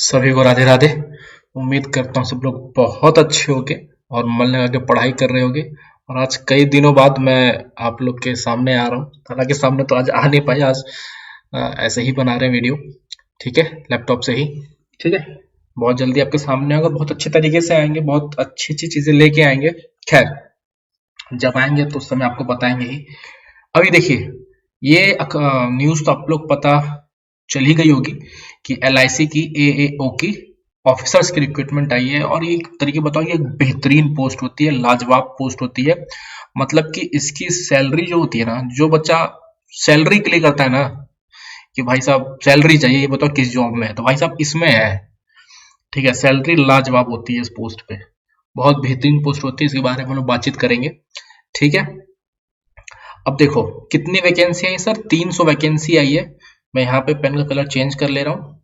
सभी को राधे राधे। उम्मीद करता हूँ सब लोग बहुत अच्छे होंगे और मन लगा के पढ़ाई कर रहे होंगे। और आज कई दिनों बाद मैं आप लोग के सामने आ रहा हूँ। हालांकि सामने तो आज आ नहीं पाया, आज ऐसे ही बना रहे हैं वीडियो। ठीक है, लैपटॉप से ही। ठीक है, बहुत जल्दी आपके सामने होगा, बहुत अच्छे तरीके से आएंगे, बहुत अच्छी अच्छी चीजें लेके आएंगे। खैर, जब आएंगे तो उस समय आपको बताएंगे ही। अभी देखिए, ये न्यूज तो आप लोग पता चल ही गई होगी कि LIC की AAO की ऑफिसर्स की रिक्रूटमेंट आई है। और ये एक तरीके बताओ, ये एक बेहतरीन पोस्ट होती है, लाजवाब पोस्ट होती है। मतलब कि इसकी सैलरी जो होती है ना, जो बच्चा सैलरी के लिए करता है ना कि भाई साहब सैलरी चाहिए, ये बताओ किस जॉब में है, तो भाई साहब इसमें है। ठीक है, सैलरी लाजवाब होती है इस पोस्ट पे, बहुत बेहतरीन पोस्ट होती है। इसके बारे में हम लोग बातचीत करेंगे। ठीक है, अब देखो कितनी वैकेंसी आई सर, 300 वैकेंसी आई है। मैं यहाँ पे पेन का कलर चेंज कर ले रहा हूँ।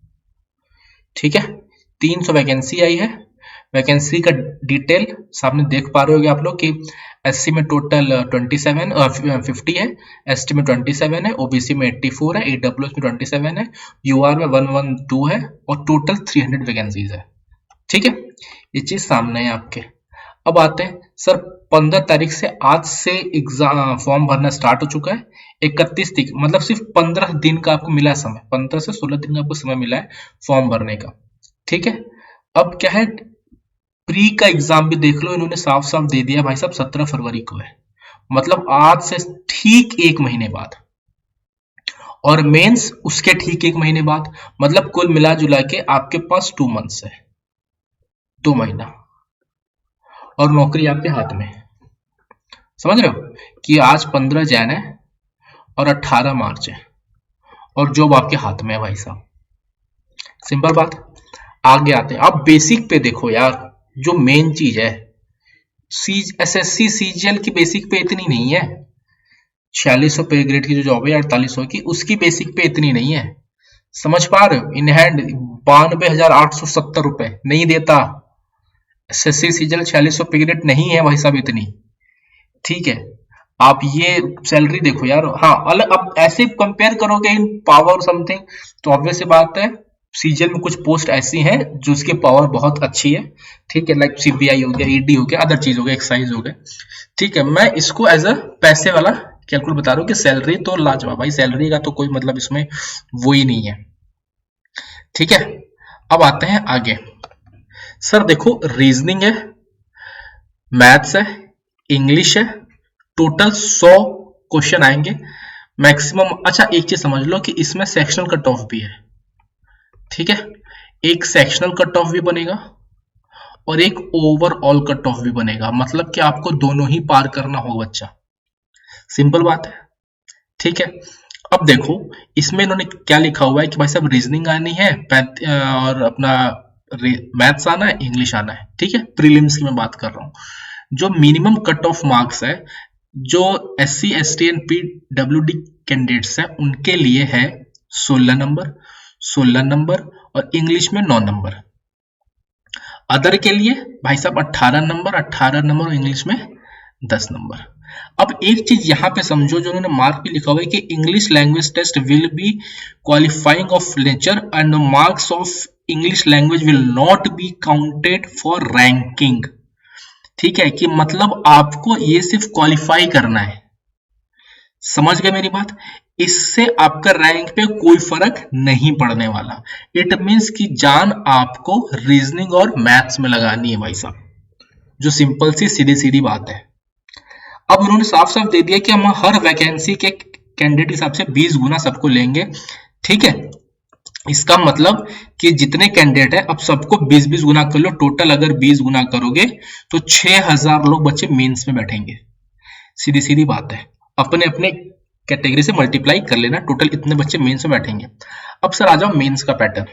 ठीक है, 300 वैकेंसी आई है। वैकेंसी का डिटेल सामने देख पा रहे होगे आप लोग कि SC में टोटल 50 है, ST में 27 है, OBC में 84 है, AWS में 27 है, UR में 112 है और टोटल 300 वैकेंसीज है। ठीक है, ये चीज सामने है आपके। अब आते हैं सर, 15 तारीख से आज से एग्जाम फॉर्म भरना स्टार्ट हो चुका है। 31 तक, मतलब सिर्फ 15 दिन का आपको मिला है समय, 15 से 16 दिन का आपको समय मिला है फॉर्म भरने का। ठीक है, अब क्या है, प्री का एग्जाम भी देख लो, इन्होंने साफ साफ दे दिया भाई साहब 17 फरवरी को है, मतलब आज से ठीक 1 महीने बाद। और मेंस उसके ठीक 1 महीने बाद, मतलब कुल मिला जुला के आपके पास 2 मंथ्स है, 2 महीना, और नौकरी आपके हाथ में है। समझ रहे हो कि आज 15 जैन है और 18 मार्च है और जॉब आपके हाथ में है भाई साहब। सिंपल बात। आगे आते हैं, अब बेसिक पे देखो यार, जो मेन चीज है, SSC CGL की बेसिक पे इतनी नहीं है। 4600 पे ग्रेड की जो जॉब है 4800 की, उसकी बेसिक पे इतनी नहीं है। समझ पा रहे हो, इन हैंड 92,870 रुपए नहीं देता। SSC CGL 4600 पे ग्रेड नहीं है भाई साहब इतनी। ठीक है, आप ये सैलरी देखो यार। हाँ, अलग अब ऐसे कंपेयर करोगे इन पावर समथिंग, तो ऑब्वियस सी बात है सीजीएल में कुछ पोस्ट ऐसी हैं जो उसकी पावर बहुत अच्छी है। ठीक है, लाइक CBI हो गया, ED हो गया, अदर चीज हो गया, एक्साइज हो गया। ठीक है, मैं इसको एज अ पैसे वाला कैलकुलेट बता रहा हूँ कि सैलरी तो लाजवाब, भाई सैलरी का तो कोई मतलब इसमें वो ही नहीं है। ठीक है, अब आते हैं आगे। सर देखो, रीजनिंग है, मैथ्स है, इंग्लिश है, टोटल 100 क्वेश्चन आएंगे मैक्सिमम। अच्छा, एक चीज समझ लो कि इसमें सेक्शनल कट ऑफ भी है। ठीक है, एक सेक्शनल कट ऑफ भी बनेगा और एक ओवरऑल कट ऑफ भी बनेगा, मतलब कि आपको दोनों ही पार करना होगा बच्चा। सिंपल बात है। ठीक है, अब देखो इसमें इन्होंने क्या लिखा हुआ है कि भाई साहब रीजनिंग आनी है, और अपना मैथ्स आना है, इंग्लिश आना है। ठीक है, प्रीलिम्स की मैं बात कर रहा हूँ। जो मिनिमम कट ऑफ मार्क्स है, जो SC ST and PWD candidates है उनके लिए है 16 नंबर, 16 नंबर, और इंग्लिश में 9 नंबर। अदर के लिए भाई साहब 18 नंबर, 18 नंबर, और इंग्लिश में 10 नंबर। अब एक चीज यहाँ पे समझो, जो उन्होंने मार्क भी लिखा हुआ है कि English language test will be qualifying of nature and marks of English language will not be counted for ranking. ठीक है, कि मतलब आपको ये सिर्फ क्वालिफाई करना है। समझ गए मेरी बात? इससे आपका रैंक पे कोई फर्क नहीं पड़ने वाला। इट मींस कि जान आपको रीजनिंग और मैथ्स में लगानी है भाई साहब, जो सिंपल सी सीधी सीधी बात है। अब उन्होंने साफ साफ दे दिया कि हम हर वैकेंसी के कैंडिडेट हिसाब से 20 गुना सबको लेंगे। ठीक है, इसका मतलब कि जितने कैंडिडेट है अब सबको 20-20 गुना कर लो। टोटल अगर 20 गुना करोगे तो 6000 लोग बच्चे मेंस में बैठेंगे। सीधी सीधी बात है, अपने अपने कैटेगरी से मल्टीप्लाई कर लेना, टोटल इतने बच्चे मेंस में बैठेंगे। अब सर आ जाओ मेंस का पैटर्न।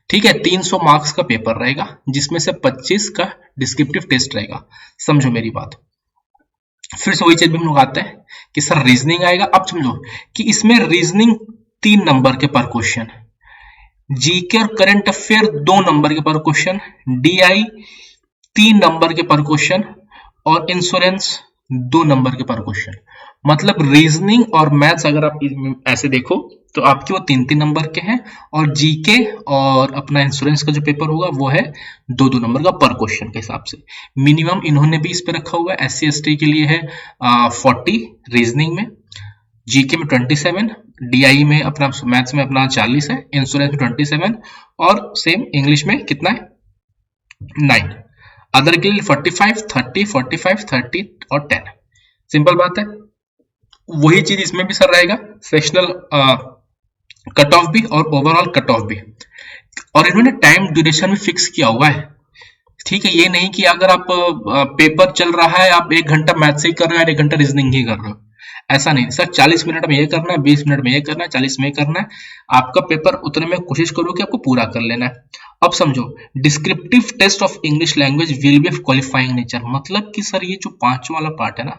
ठीक है, 300 मार्क्स का पेपर रहेगा जिसमें से 25 का डिस्क्रिप्टिव टेस्ट रहेगा। समझो मेरी बात। फिर से वही चीज भी हम लोग आते हैं कि सर रीजनिंग आएगा। अब समझो कि इसमें रीजनिंग 3 नंबर के पर क्वेश्चन, जीके और करंट अफेयर 2 नंबर के पर क्वेश्चन, DI 3 नंबर के पर क्वेश्चन, और इंश्योरेंस 2 नंबर के पर क्वेश्चन। मतलब रीजनिंग और मैथ्स अगर आप ऐसे देखो तो आपके वो 3-3 नंबर के हैं, और जीके और अपना इंश्योरेंस का जो पेपर होगा वो है 2-2 नंबर का पर क्वेश्चन के हिसाब से। मिनिमम इन्होंने भी इस पे रखा हुआ है, SC ST के लिए है 40 रीजनिंग में, जीके में 27, डीआई में अपना मैथ्स में अपना 40 है, इंश्योरेंस में 27, और सेम इंग्लिश में कितना है 9। अदर के लिए 45, 30, 45, 30 और 10। सिंपल बात है। वही चीज इसमें भी सर रहेगा, सेक्शनल कट ऑफ भी और ओवरऑल कट ऑफ भी, और इन्होंने टाइम ड्यूरेशन भी फिक्स किया हुआ है। ठीक है, ये नहीं कि अगर आप पेपर चल रहा है आप 1 घंटा मैथ से ही कर रहे हो और 1 घंटा रीजनिंग ही कर रहे हो, ऐसा नहीं सर। 40 मिनट में ये करना है, 20 मिनट में ये करना है, 40 में ये करना है। आपका पेपर उतने में कोशिश करो कि आपको पूरा कर लेना है। अब समझो, descriptive test of English language will be of qualifying nature. मतलब कि सर ये जो 5 वाला पार्ट है ना,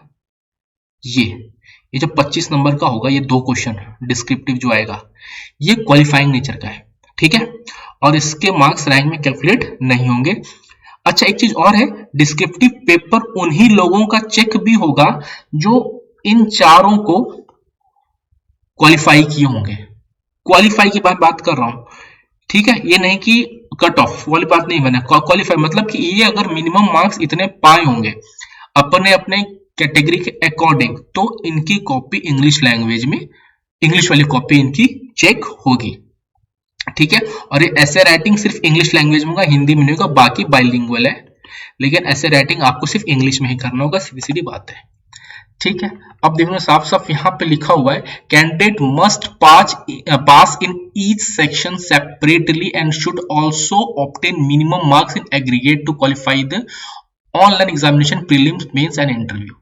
ये जो 25 नंबर का होगा, ये 2 क्वेश्चन डिस्क्रिप्टिव जो आएगा ये क्वालिफाइंग नेचर का है। ठीक है, और इसके मार्क्स रैंक में कैलकुलेट नहीं होंगे। अच्छा, एक चीज और है, डिस्क्रिप्टिव पेपर उन्हीं लोगों का चेक भी होगा जो इन चारों को क्वालिफाई किए होंगे। क्वालिफाई की बात कर रहा हूं, ठीक है, ये नहीं कि कट ऑफ वाली बात नहीं बना। क्वालिफाई मतलब कि ये अगर मिनिमम मार्क्स इतने पाए होंगे अपने अपने कैटेगरी के अकॉर्डिंग, तो इनकी कॉपी इंग्लिश लैंग्वेज में, इंग्लिश वाली कॉपी इनकी चेक होगी। ठीक है, और ये ऐसे राइटिंग सिर्फ इंग्लिश लैंग्वेज में होगा, हिंदी में नहीं होगा। बाकी बाइलिंगुअल है, लेकिन ऐसे राइटिंग आपको सिर्फ इंग्लिश में ही करना होगा, सीधी सीधी बात है। ठीक है, अब देखो साफ साफ यहाँ पे लिखा हुआ है, candidate must pass in each section separately and should also obtain minimum marks in aggregate to qualify the online examination, prelims, mains and interview.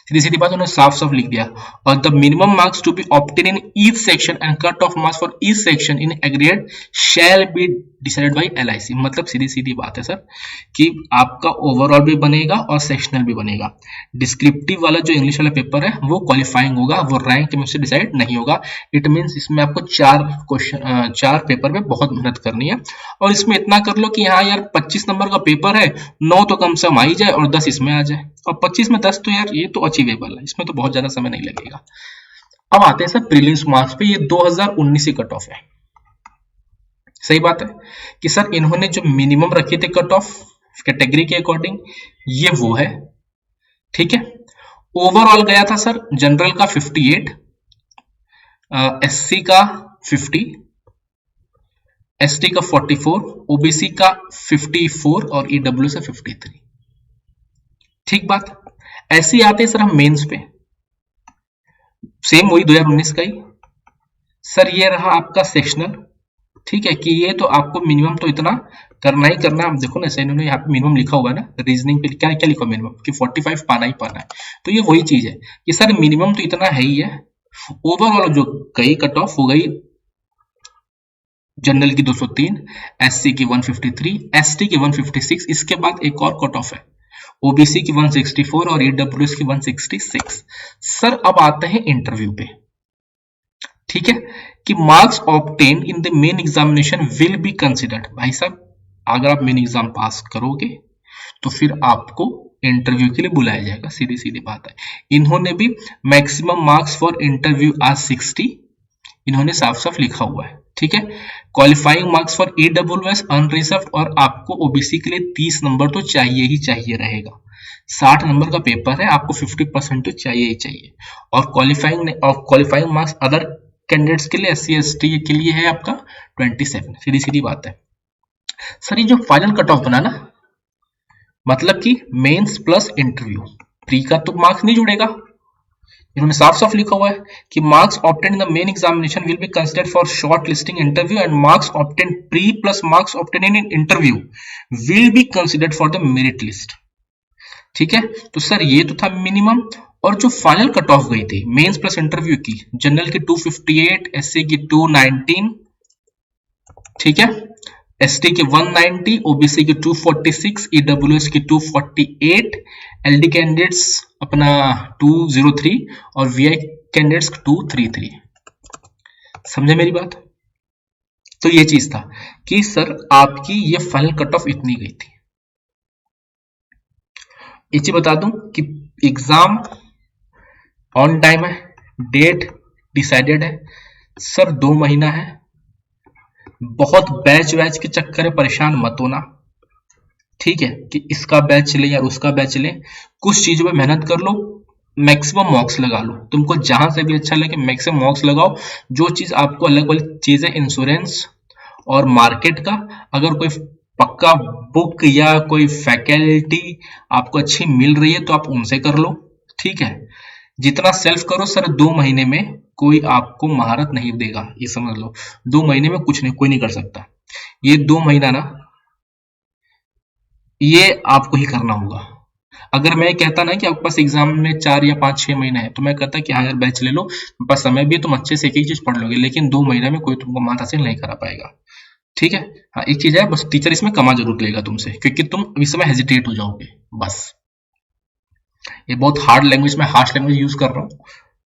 सीधी सीधी बात उन्होंने साफ साफ लिख दिया। और the minimum marks to be obtain in each section and cut off marks for each section in aggregate shall be decided by LIC। मतलब सीधी सीधी बात है सर कि आपका ओवरऑल भी बनेगा और सेक्शनल भी बनेगा। डिस्क्रिप्टिव वाला जो इंग्लिश वाला पेपर है वो क्वालिफाइंग होगा, वो रैंक में से डिसाइड नहीं होगा। इट मीन्स इसमें आपको 4 पेपर में बहुत मेहनत करनी है। और इसमें इतना कर लो कि हाँ यार 25 नंबर का पेपर है, 9 तो कम से कम आ ही जाए और 10 इसमें आ जाए, और 25 में 10 तो यार ये तो अचीवेबल है, इसमें तो बहुत ज्यादा समय नहीं लगेगा। अब आते हैं सर प्रीलिम्स मार्क्स पे। ये 2019 की कट ऑफ है। सही बात है कि सर इन्होंने जो मिनिमम रखे थे कट ऑफ कैटेगरी के अकॉर्डिंग, ये वो है। ठीक है, ओवरऑल गया था सर जनरल का 58, SC का 50, ST का 44, OBC का 54 और EW से 53। ठीक बात। ऐसे आते हैं सर हम मेंस पे, सेम वही 2019 का ही सर। ये रहा आपका सेक्शनल। ठीक है, कि ये तो आपको मिनिमम तो इतना करना ही करना। आप देखो ना, ऐसे इन्होंने यहाँ पे मिनिमम लिखा हुआ है ना, रीजनिंग पे क्या क्या लिखा मिनिमम कि 45 पाना ही पाना है। तो ये वही चीज है कि सर मिनिमम तो इतना है ही है। ओवरऑल जो गई कट ऑफ हो गई, जनरल की 203, SC की 153, ST की 156। इसके बाद एक और कट ऑफ है, OBC की 164 और EWS की 166। सर अब आते हैं इंटरव्यू पे। ठीक है, कि marks obtain in the main examination will be considered. भाई साहब अगर आप मेन एग्जाम पास करोगे तो फिर आपको इंटरव्यू के लिए बुलाया जाएगा, सीधी सीधी बात है। इन्होंने भी मैक्सिमम मार्क्स फॉर इंटरव्यू आज 60 इन्होंने साफ साफ लिखा हुआ है। ठीक है, qualifying marks for EWS unreserved, और आपको OBC के लिए 30 नंबर तो चाहिए ही चाहिए रहेगा। 60 नंबर का पेपर है, आपको 50% तो चाहिए ही चाहिए। और क्वालिफाइंग मार्क्स अदर कैंडिडेट्स के लिए, SC ST के लिए है आपका 27। सीधी सीधी बात है सर। ये जो फाइनल कट ऑफ बना ना, मतलब कि मेंस प्लस इंटरव्यू, प्री का तो मार्क्स नहीं जुड़ेगा। इन्होंने साफ साफ लिखा हुआ है कि marks obtain in the main examination will be considered for short listing interview, and marks obtain pre plus marks obtain in interview will be considered for the merit list. ठीक है, तो सर ये तो था मिनिमम। और जो final cut off गई थी मेंस प्लस इंटरव्यू की, जनरल की 258, SC की 219, ठीक है, ST की 190, OBC की 246, EWS की 248, LD कैंडिडेट्स अपना 203 और VI कैंडिडेट्स 233। समझे मेरी बात? तो ये चीज था कि सर आपकी ये फाइनल कट ऑफ इतनी गई थी। एक चीज बता दूं कि एग्जाम ऑन टाइम है, डेट डिसाइडेड है सर, 2 महीना है, बहुत बैच वैच के चक्कर में परेशान मत होना, ठीक है, कि इसका बैच ले या उसका बैच ले, कुछ चीजों पे मेहनत कर लो, मैक्सिमम मॉक्स लगा लो, तुमको जहां से भी अच्छा लगे मैक्सिमम मॉक्स लगाओ, जो चीज आपको अलग वाली चीजें इंश्योरेंस और मार्केट का, अगर कोई पक्का बुक या कोई फैकल्टी आपको अच्छी मिल रही है तो आप उनसे कर लो, ठीक है। जितना सेल्फ करो सर, 2 महीने में कोई आपको महारत नहीं देगा, ये समझ लो, 2 महीने में कुछ नहीं, कोई नहीं कर सकता। ये 2 महीना ना, ये आपको ही करना होगा। अगर मैं कहता ना कि आपके पास एग्जाम में 4 या 5-6 महीने है, तो मैं कहता कि हाँ यार बैच ले लो, मेरे पास समय भी है, तुम अच्छे से एक एक चीज पढ़ लोगे, लेकिन 2 महीने में कोई तुमको माथा से नहीं करा पाएगा, ठीक है। हाँ एक चीज है, बस टीचर इसमें कमा जरूर लेगा तुमसे, क्योंकि तुम इस समय हेजिटेट हो जाओगे, बस। ये बहुत हार्ड लैंग्वेज में हार्श लैंग्वेज यूज कर रहा हूँ,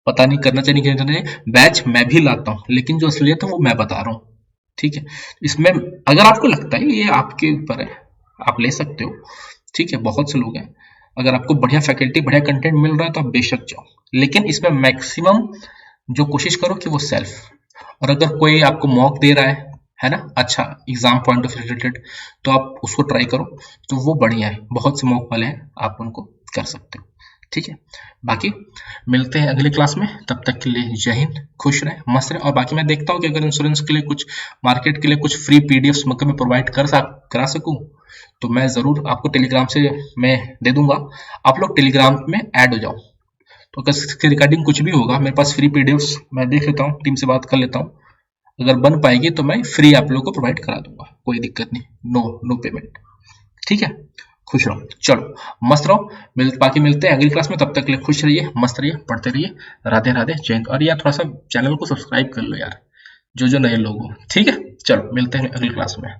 पता नहीं करना चाहिए कि नहीं। बैच मैं भी लाता हूँ, लेकिन जो असलियत है वो मैं बता रहा हूँ, ठीक है। इसमें अगर आपको लगता है ये आपके ऊपर है, आप ले सकते हो, ठीक है, बहुत से लोग हैं, अगर आपको बढ़िया फैकल्टी बढ़िया कंटेंट मिल रहा है तो आप बेशक जाओ, लेकिन इसमें मैक्सिमम जो कोशिश करो कि वो सेल्फ, और अगर कोई आपको मॉक दे रहा है ना, अच्छा एग्जाम पॉइंट ऑफ रिलेटेड, तो आप उसको ट्राई करो, तो वो बढ़िया है, बहुत से मॉक वाले हैं, आप उनको कर सकते हो, ठीक है। बाकी मिलते हैं अगली क्लास में, तब तक के लिए जय हिंद, खुश रहे, मस्त रहे। और बाकी मैं देखता हूँ कि अगर इंश्योरेंस के लिए कुछ, मार्केट के लिए कुछ फ्री पीडीएफ्स मतलब मैं प्रोवाइड करा सकूँ, तो मैं जरूर आपको टेलीग्राम से मैं दे दूंगा, आप लोग टेलीग्राम में ऐड हो जाओ, तो अगर इसके रिगार्डिंग कुछ भी होगा, मेरे पास फ्री पीडीएफ्स मैं देख लेता हूँ, टीम से बात कर लेता हूँ, अगर बन पाएगी तो मैं फ्री आप लोगों को प्रोवाइड करा दूंगा, कोई दिक्कत नहीं, नो पेमेंट, ठीक है। खुश रहो, चलो मस्त रहो, बाकी मिलते हैं अगली क्लास में, तब तक के लिए खुश रहिए, मस्त रहिए, पढ़ते रहिए, राधे राधे, जय हिंद। और यार थोड़ा सा चैनल को सब्सक्राइब कर लो यार, जो नए लोग हो, ठीक है। चलो मिलते हैं अगली क्लास में।